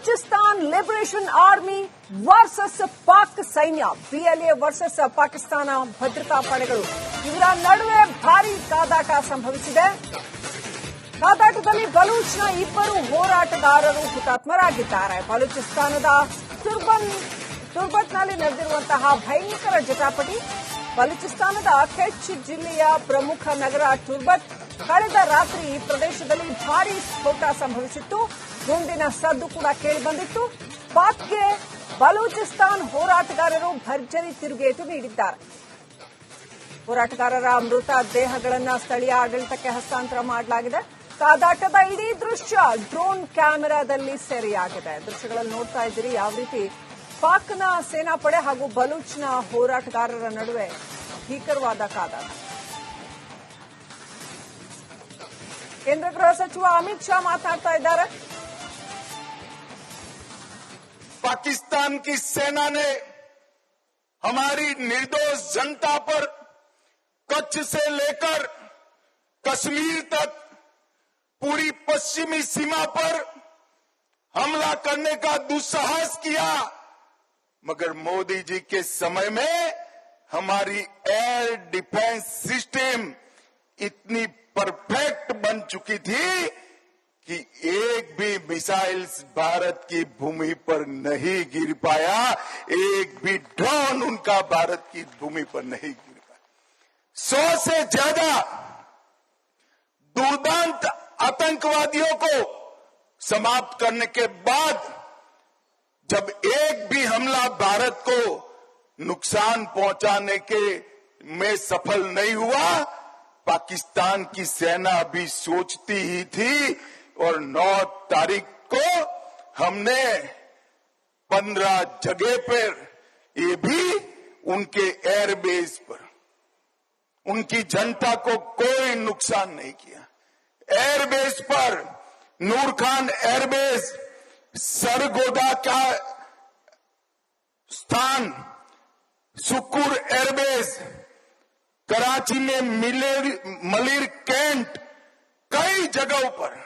Balochistan liberation army versus Pak ಸೈನ್ಯ, BLA versus Pakistan ಭದ್ರತಾ ಪಡೆಗಳು ಇವರ ನಡುವೆ ಭಾರೀ ಕಾದಾಟ ಸಂಭವಿಸಿದೆ. ಕಾದಾಟದಲ್ಲಿ ಬಲೂಚ್ನ ಇಬ್ಬರು ಹೋರಾಟಗಾರರು ಹುತಾತ್ಮರಾಗಿದ್ದಾರೆ. ಬಲೂಚಿಸ್ತಾನದ ತುರ್ಬತ್ನಲ್ಲಿ ನಡೆದಿರುವಂತಹ ಭಯಂಕರ ಜಟಾಪಟಿ. ಬಲೂಚಿಸ್ತಾನದ ಕೆಚ್ ಜಿಲ್ಲೆಯ ಪ್ರಮುಖ ನಗರ ತುರ್ಬತ್. ಕಳೆದ ರಾತ್ರಿ ಈ ಪ್ರದೇಶದಲ್ಲಿ ಭಾರೀ ಸ್ಫೋಟ ಸಂಭವಿಸಿತ್ತು. ಗುಂಡಿನ ಸದ್ದು ಕೂಡ ಕೇಳಿಬಂದಿತ್ತು. ಪಾಕ್ಗೆ ಬಲೂಚಿಸ್ತಾನ್ ಹೋರಾಟಗಾರರು ಭರ್ಜರಿ ತಿರುಗೇಟು ನೀಡಿದ್ದಾರೆ. ಹೋರಾಟಗಾರರ ಮೃತ ದೇಹಗಳನ್ನು ಸ್ಥಳೀಯ ಆಡಳಿತಕ್ಕೆ ಹಸ್ತಾಂತರ ಮಾಡಲಾಗಿದೆ. ಕಾದಾಟದ ಇಡೀ ದೃಶ್ಯ ಡ್ರೋನ್ ಕ್ಯಾಮೆರಾದಲ್ಲಿ ಸೆರೆಯಾಗಿದೆ. ದೃಶ್ಯಗಳಲ್ಲಿ ನೋಡ್ತಾ ಇದ್ದೀರಿ ಯಾವ ರೀತಿ ಪಾಕ್ನ ಸೇನಾಪಡೆ ಹಾಗೂ ಬಲೂಚ್ನ ಹೋರಾಟಗಾರರ ನಡುವೆ ಭೀಕರವಾದ ಕಾದಾಟ. ಕೇಂದ್ರ ಗೃಹ ಸಚಿವ ಅಮಿತ್ ಶಾ ಮಾತನಾಡ್ತಾ ಇದ್ದಾರೆ. पाकिस्तान की सेना ने हमारी निर्दोष जनता पर कच्छ से लेकर कश्मीर तक पूरी पश्चिमी सीमा पर हमला करने का दुस्साहस किया, मगर मोदी जी के समय में हमारी एयर डिफेंस सिस्टम इतनी परफेक्ट बन चुकी थी कि एक भी मिसाइल्स भारत की भूमि पर नहीं गिर पाया, एक भी ड्रोन उनका भारत की भूमि पर नहीं गिर पाया. 100 से ज्यादा दुर्दांत आतंकवादियों को समाप्त करने के बाद जब एक भी हमला भारत को नुकसान पहुंचाने के में सफल नहीं हुआ, पाकिस्तान की सेना अभी सोचती ही थी. और 9 तारीख को हमने 15 जगह पर, ये भी उनके एयरबेस पर, उनकी जनता को कोई नुकसान नहीं किया. एयरबेस पर नूर खान एयरबेस, सरगोदा का स्थान, सुकुर एयरबेस, कराची में मलिर कैंट, कई जगहों पर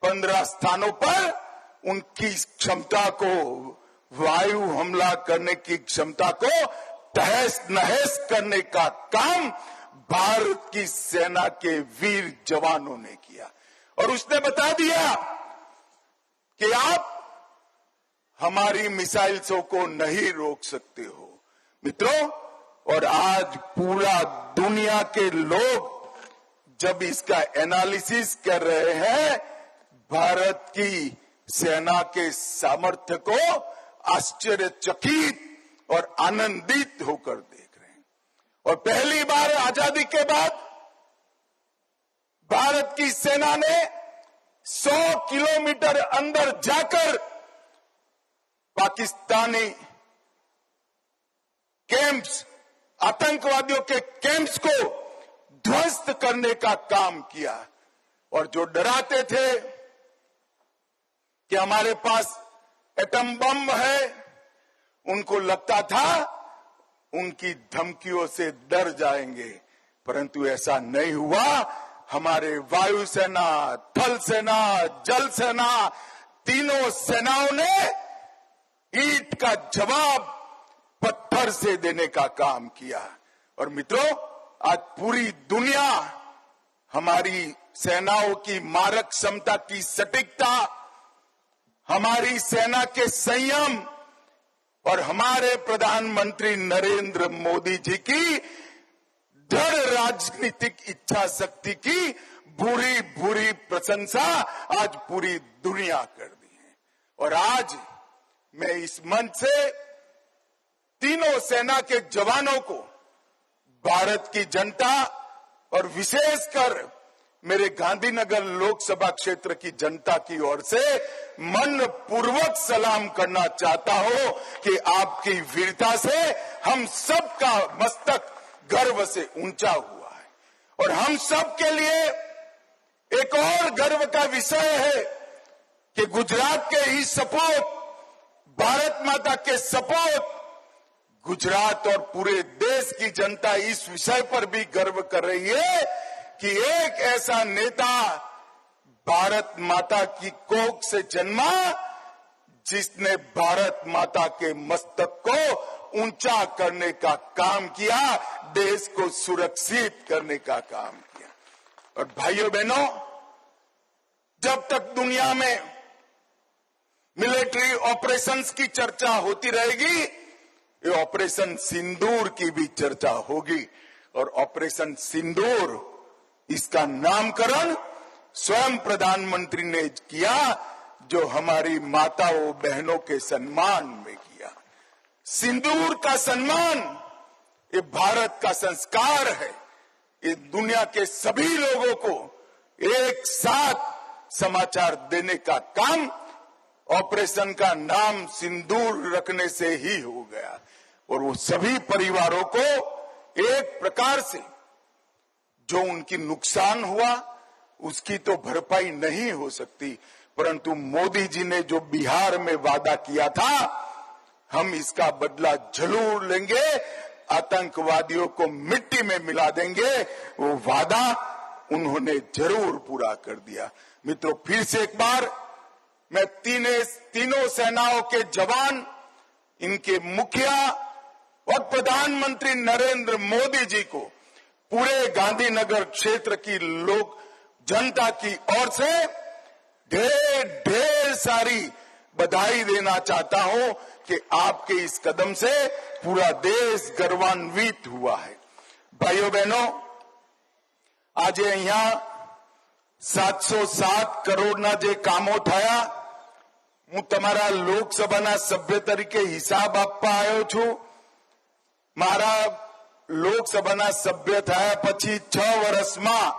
15 स्थानों पर उनकी क्षमता को, वायु हमला करने की क्षमता को तहस नहस करने का काम भारत की सेना के वीर जवानों ने किया. और उसने बता दिया कि आप हमारी मिसाइल्सों को नहीं रोक सकते हो. मित्रों, और आज पूरा दुनिया के लोग जब इसका एनालिसिस कर रहे हैं, भारत की सेना के सामर्थ्य को आश्चर्यचकित और आनंदित होकर देख रहे हैं. और पहली बार आजादी के बाद भारत की सेना ने 100 किलोमीटर अंदर जाकर पाकिस्तानी कैंप्स, आतंकवादियों के कैंप्स को ध्वस्त करने का काम किया. और जो डराते थे कि हमारे पास एटम बम है, उनको लगता था उनकी धमकियों से डर जाएंगे, परंतु ऐसा नहीं हुआ. हमारे वायुसेना, थल सेना, जल सेना, तीनों सेनाओं ने ईंट का जवाब पत्थर से देने का काम किया. और मित्रों, आज पूरी दुनिया हमारी सेनाओं की मारक क्षमता की सटीकता, हमारी सेना के संयम और हमारे प्रधानमंत्री नरेंद्र मोदी जी की दृढ़ राजनीतिक इच्छा शक्ति की बुरी बुरी प्रशंसा आज पूरी दुनिया कर दी है. और आज मैं इस मंच से तीनों सेना के जवानों को, भारत की जनता और विशेषकर मेरे गांधीनगर लोकसभा क्षेत्र की जनता की ओर से मन पूर्वक सलाम करना चाहता हूं कि आपकी वीरता से हम सबका मस्तक गर्व से ऊंचा हुआ है. और हम सब के लिए एक और गर्व का विषय है कि गुजरात के ही सपूत, भारत माता के सपूत, गुजरात और पूरे देश की जनता इस विषय पर भी गर्व कर रही है कि एक ऐसा नेता भारत माता की कोख से जन्मा जिसने भारत माता के मस्तक को ऊंचा करने का काम किया, देश को सुरक्षित करने का काम किया। और भाइयों बहनों, जब तक दुनिया में मिलिट्री ऑपरेशंस की चर्चा होती रहेगी, ये ऑपरेशन सिंदूर की भी चर्चा होगी। और ऑपरेशन सिंदूर, इसका नामकरण स्वयं प्रधानमंत्री ने किया, जो हमारी माताओं बहनों के सम्मान में किया। सिंदूर का सम्मान ये भारत का संस्कार है। ये दुनिया के सभी लोगों को एक साथ समाचार देने का काम ऑपरेशन का नाम सिंदूर रखने से ही हो गया। और वो सभी परिवारों को एक प्रकार से जो उनकी नुकसान हुआ उसकी तो भरपाई नहीं हो सकती, परंतु मोदी जी ने जो बिहार में वादा किया था, हम इसका बदला जरूर लेंगे, आतंकवादियों को मिट्टी में मिला देंगे, वो वादा उन्होंने जरूर पूरा कर दिया। मित्रों, फिर से एक बार मैं तीनों सेनाओं के जवान, इनके मुखिया और प्रधानमंत्री नरेंद्र मोदी जी को पूरे गांधीनगर क्षेत्र की लोक जनता की ओर से ढेर सारी बधाई देना चाहता हूं कि आपके इस कदम से पूरा देश गर्वान्वित हुआ है। भाइयों बहनों, आज यहाँ 707 करोड़ના જે કામો થયા, હું તમારા લોકસભાના સભ્ય તરીકે હિસાબ આપવા આવ્યો છું। મારા લોકસભાના સભ્ય થયા પછી 6 વર્ષમાં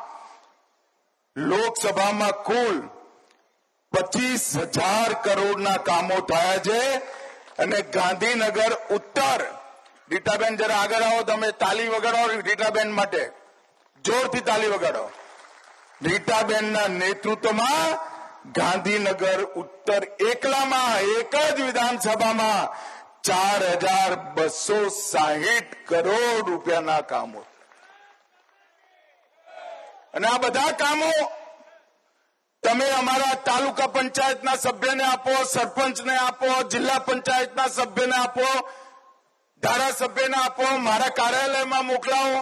લોકસભામાં કુલ 25,000 કરોડના કામો થયા છે। અને ગાંધીનગર ઉત્તર, રીટાબેન જરા આગળ આવો, તમે તાલી વગાડો રીટાબેન માટે, જોરથી તાલી વગાડો। રીટાબેનના નેતૃત્વમાં ગાંધીનગર ઉત્તર એકલામાં એક જ વિધાનસભામાં 4,260 કરોડ રૂપિયાના કામો, અને આ બધા કામો તમે અમારા તાલુકા પંચાયતના સભ્યને આપો, સરપંચને આપો, જિલ્લા પંચાયતના સભ્યને આપો, ધારાસભ્યને આપો, મારા કાર્યાલયમાં મોકલાવો।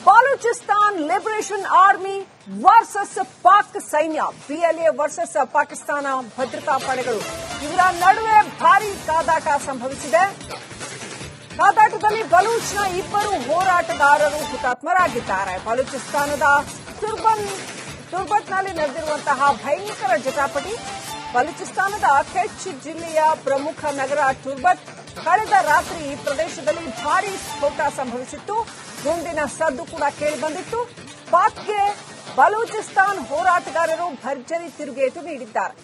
ಬಾಲೂಚಿಸ್ತಾನ್ ಲಿಬರೇಷನ್ ಆರ್ಮಿ ವರ್ಸಸ್ ಪಾಕ್ ಸೈನ್ಯ, ಬಿಎಲ್ಎ ವರ್ಸಸ್ ಪಾಕಿಸ್ತಾನ ಭದ್ರತಾ ಪಡೆಗಳು, ಇವರ ನಡುವೆ ಭಾರೀ ಕಾದಾಟ ಸಂಭವಿಸಿದೆ। ಕಾದಾಟದಲ್ಲಿ ಬಲೂಚ್ನ 2 ಹೋರಾಟಗಾರರು ಹುತಾತ್ಮರಾಗಿದ್ದಾರೆ। ಬಲೂಚಿಸ್ತಾನದ ತುರ್ಬತ್ನಲ್ಲಿ ನಡೆದಿರುವಂತಹ ಭಯಂಕರ ಜಟಾಪಟಿ, ಬಲೂಚಿಸ್ತಾನದ ಕೆಚ್ ಜಿಲ್ಲೆಯ ಪ್ರಮುಖ ನಗರ ಟುರ್ಬತ್ ಕಳೆದ ರಾತ್ರಿ ಈ ಪ್ರದೇಶದಲ್ಲಿ ಭಾರೀ ಸ್ಫೋಟ ಸಂಭವಿಸಿತ್ತು। ಗುಂಡಿನ ಸದ್ದು ಕೂಡ ಕೇಳಿಬಂದಿತ್ತು। ಪಾಕ್ಗೆ ಬಲೂಚಿಸ್ತಾನ್ ಹೋರಾಟಗಾರರು ಭರ್ಜರಿ ತಿರುಗೇಟು ನೀಡಿದ್ದಾರೆ।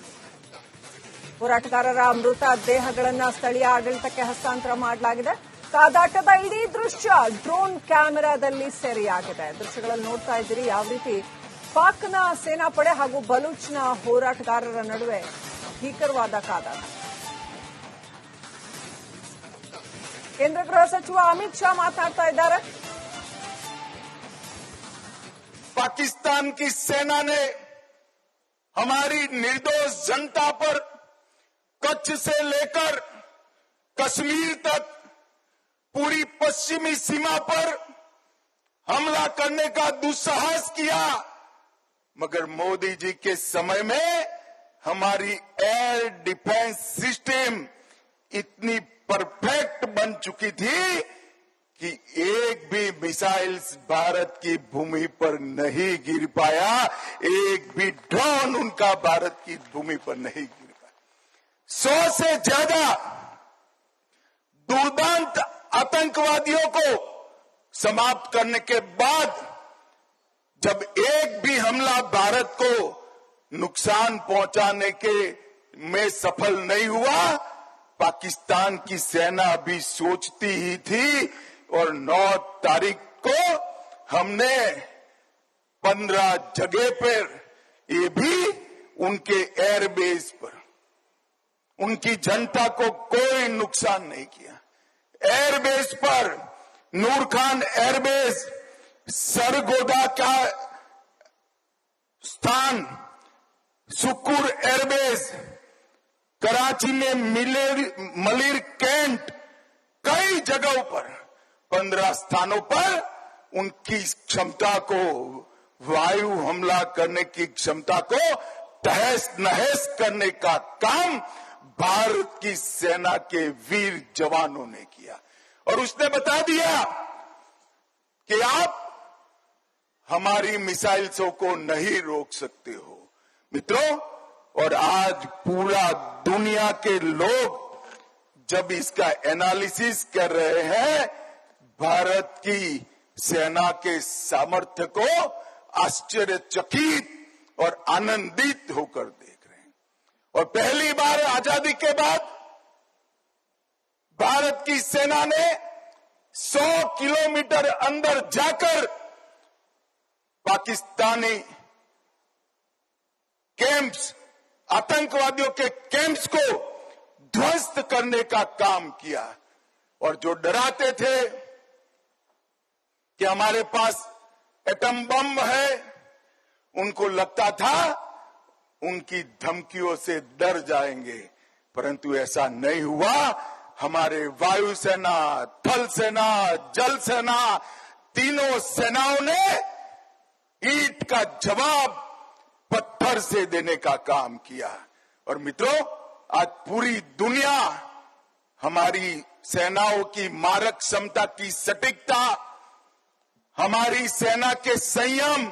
ಹೋರಾಟಗಾರರ ಮೃತ ದೇಹಗಳನ್ನು ಸ್ಥಳೀಯ ಆಡಳಿತಕ್ಕೆ ಹಸ್ತಾಂತರ ಮಾಡಲಾಗಿದೆ। ಕಾದಾಟದ ಇಡೀ ದೃಶ್ಯ ಡ್ರೋನ್ ಕ್ಯಾಮೆರಾದಲ್ಲಿ ಸೆರೆಯಾಗಿದೆ। ದೃಶ್ಯಗಳಲ್ಲಿ ನೋಡ್ತಾ ಇದ್ದೀರಿ ಯಾವ ರೀತಿ ಪಾಕ್ನ ಸೇನಾಪಡೆ ಹಾಗೂ ಬಲೂಚ್ನ ಹೋರಾಟಗಾರರ ನಡುವೆ ಭೀಕರವಾದ ಕಾದಾಟ। ಕೇಂದ್ರ ಗೃಹ ಸಚಿವ ಅಮಿತ್ ಶಾ ಮಾತನಾಡ್ತಾ ಇದ್ದಾರೆ। पाकिस्तान की सेना ने हमारी निर्दोष जनता पर कच्छ से लेकर कश्मीर तक पूरी पश्चिमी सीमा पर हमला करने का दुस्साहस किया, मगर मोदी जी के समय में हमारी एयर डिफेंस सिस्टम इतनी परफेक्ट बन चुकी थी कि एक भी मिसाइल्स भारत की भूमि पर नहीं गिर पाया, एक भी ड्रोन उनका भारत की भूमि पर नहीं गिर पाया। 100 से ज्यादा दुर्दांत आतंकवादियों को समाप्त करने के बाद जब एक भी हमला भारत को नुकसान पहुंचाने के में सफल नहीं हुआ, पाकिस्तान की सेना भी सोचती ही थी। और 9 तारीख को हमने 15 जगह पर, ये भी उनके एयरबेस पर, उनकी जनता को कोई नुकसान नहीं किया। एयरबेस पर नूर खान एयरबेस, सरगोदा का स्थान, सुकुर एयरबेस, ब्रिगेड, कराची में मलिर कैंट, कई जगहों पर 15 स्थानों पर उनकी क्षमता को, वायु हमला करने की क्षमता को तहस नहस करने का काम भारत की सेना के वीर जवानों ने किया। और उसने बता दिया कि आप हमारी मिसाइल्सों को नहीं रोक सकते हो। मित्रों, और आज पूरा दुनिया के लोग जब इसका एनालिसिस कर रहे हैं, भारत की सेना के सामर्थ्य को आश्चर्यचकित और आनंदित होकर देख रहे हैं। और पहली बार आजादी के बाद भारत की सेना ने 100 किलोमीटर अंदर जाकर पाकिस्तानी कैंप्स, आतंकवादियों के कैंप्स को ध्वस्त करने का काम किया। और जो डराते थे कि हमारे पास एटम बम है, उनको लगता था उनकी धमकियों से डर जाएंगे, परंतु ऐसा नहीं हुआ। हमारे वायुसेना, थल सेना, जल सेना, तीनों सेनाओं ने ईंट का जवाब पत्थर से देने का काम किया। और मित्रों, आज पूरी दुनिया हमारी सेनाओं की मारक क्षमता की सटीकता, हमारी सेना के संयम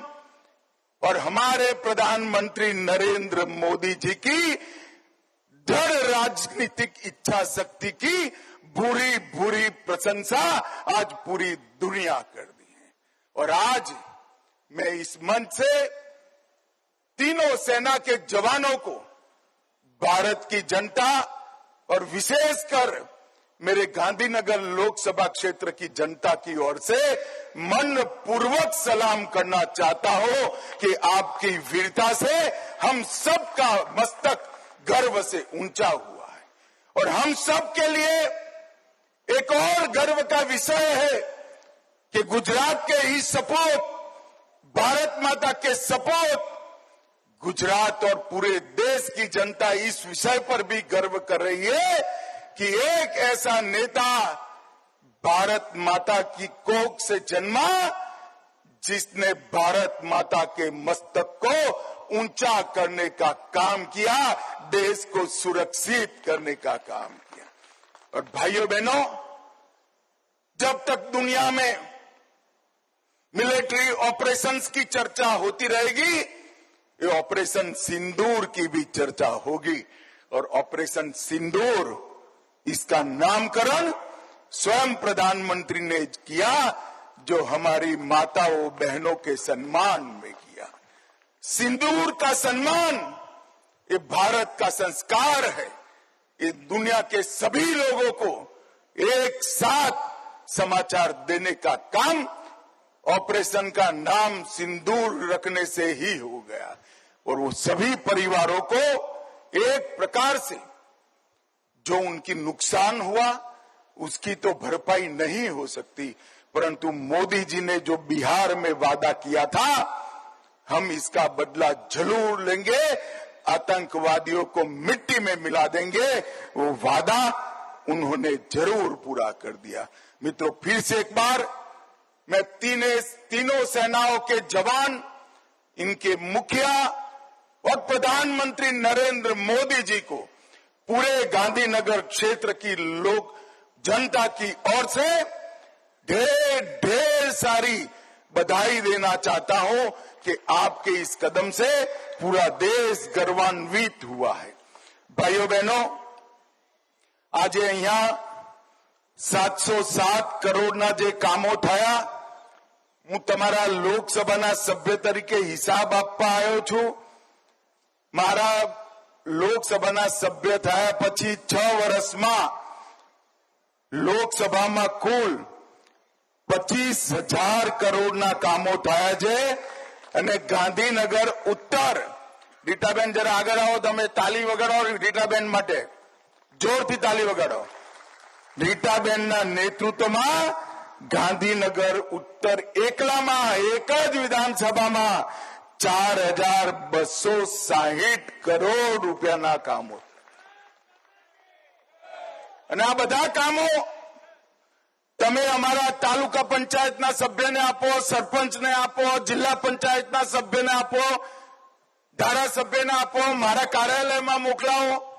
और हमारे प्रधानमंत्री नरेंद्र मोदी जी की दृढ़ राजनीतिक इच्छा शक्ति की बुरी बुरी प्रशंसा आज पूरी दुनिया कर दी है। और आज मैं इस मंच से तीनों सेना के जवानों को, भारत की जनता और विशेषकर मेरे गांधीनगर लोकसभा क्षेत्र की जनता की ओर से मन पूर्वक सलाम करना चाहता हूं कि आपकी वीरता से हम सबका मस्तक गर्व से ऊंचा हुआ है। और हम सब के लिए एक और गर्व का विषय है कि गुजरात के ही सपूत, भारत माता के सपूत, गुजरात और पूरे देश की जनता इस विषय पर भी गर्व कर रही है कि एक ऐसा नेता भारत माता की कोख से जन्मा, जिसने भारत माता के मस्तक को ऊंचा करने का काम किया, देश को सुरक्षित करने का काम किया। और भाइयों बहनों, जब तक दुनिया में मिलिट्री ऑपरेशंस की चर्चा होती रहेगी, ये ऑपरेशन सिंदूर की भी चर्चा होगी। और ऑपरेशन सिंदूर, इसका नामकरण स्वयं प्रधानमंत्री ने किया, जो हमारी माताओं बहनों के सम्मान में किया। सिंदूर का सम्मान ये भारत का संस्कार है। ये दुनिया के सभी लोगों को एक साथ समाचार देने का काम ऑपरेशन का नाम सिंदूर रखने से ही हो गया। और वो सभी परिवारों को एक प्रकार से जो उनकी नुकसान हुआ उसकी तो भरपाई नहीं हो सकती, परंतु मोदी जी ने जो बिहार में वादा किया था, हम इसका बदला जरूर लेंगे, आतंकवादियों को मिट्टी में मिला देंगे, वो वादा उन्होंने जरूर पूरा कर दिया। मित्रों, फिर से एक बार मैं तीनों सेनाओं के जवान, इनके मुखिया और प्रधानमंत्री नरेंद्र मोदी जी को पूरे गांधीनगर क्षेत्र की लोक जनता की ओर से ढेर ढेर सारी बधाई देना चाहता हूं कि आपके इस कदम से पूरा देश गर्वान्वित हुआ है। भाइयों बहनों, आज यहाँ 707 करोड़ના જે કામો થયા, હું તમારા લોકસભાના સભ્ય તરીકે હિસાબ આપવા આવ્યો છું। મારા લોકસભાના સભ્ય થયા પછી 6 વર્ષમાં લોકસભામાં કુલ 25,000 કરોડના કામો થયા છે। અને ગાંધીનગર ઉત્તર, રીટાબેન જરા આગળ આવો, તમે તાલી વગાડો રીટાબેન માટે, જોરથી તાલી વગાડો। રીટાબેનના નેતૃત્વમાં ગાંધીનગર ઉત્તર એકલામાં એક જ વિધાનસભામાં 4,260 કરોડ રૂપિયાના કામો અને આ બધા કામો તમે અમારા તાલુકા પંચાયતના સભ્યને આપો, સરપંચને આપો, જિલ્લા પંચાયતના સભ્યને આપો, ધારાસભ્યને આપો, મારા કાર્યાલયમાં મોકલાવો.